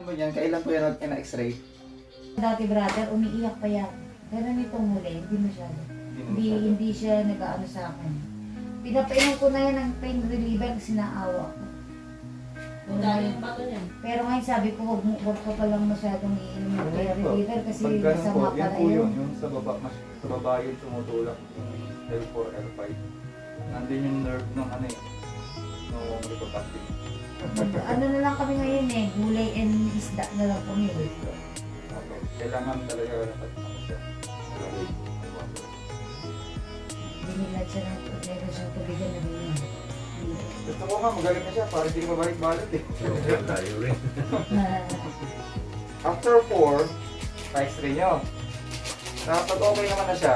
mo yan, kailan po yan na-x-ray? Dati brother, umiiyak pa yan. Pero nitong huli, hindi masyado. Hindi siya nag-aano sa akin. Pinapainom ko na yan ng pain reliever kasi naawa ko. Pero ngayon sabi ko, huwag ka palang masyadong iinom ng pain reliever kasi masama yan pala po yun. yung sa baba yung tumutulak. L4, L5. Nandun yung nerve ng ano eh, nung lipotactic. Ano na lang kami ngayon eh, gulay and isda na lang kami. Okay. Kailangan talaga dapat ano siya. Binilad siya ng meron siyang tubigan na ganyan. Gusto ko nga, magaling na siya para hindi mabalik-balik eh. Tayo rin. After 4, pa-x-ray nyo. Kapag okay naman na siya,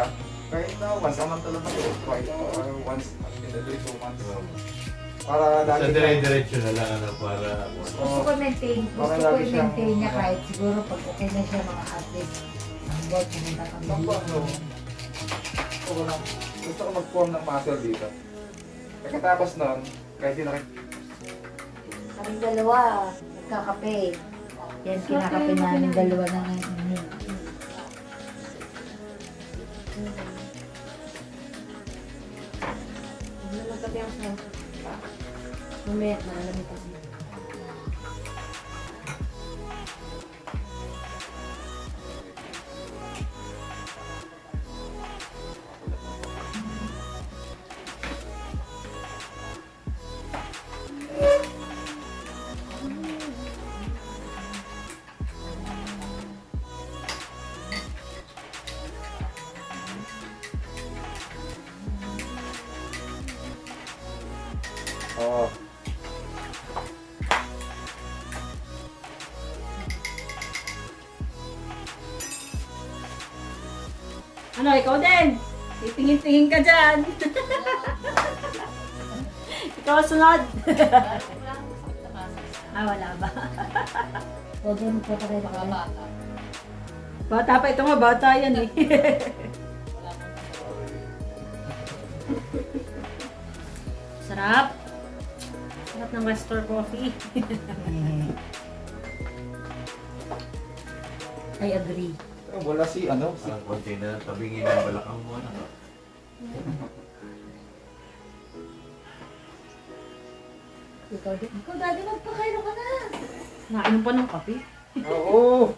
kahit na once a month lang ito, twice or once in every 2 months. Para Sa lagi dire-diretso na lang ano para Gusto ko i-maintain, gusto ko i-maintain niya kahit siguro pag okay na siya mga at least ang bot, pumunta kami ano, gusto ko mag-form ng muscle dito. Pagkatapos nun, kahit di nakik... Kaming dalawa, nagkakape. Yan, kinakape namin dalawa na ngayon. Magkape ang sa mamaya na alam mo kasi. Oo. Ano, ikaw din? Titingin-tingin ka dyan. Ikaw sunod. Wala ba? O din, papakay ba kami? Bata pa, ito nga bata yan eh. Sarap. Sarap ng Restore Coffee. I agree. Wala si ano, si... parang konti na tabingin ng balakang mo na. Ikaw dati magpakairo ka na. Nainom pa ng kape. Oo!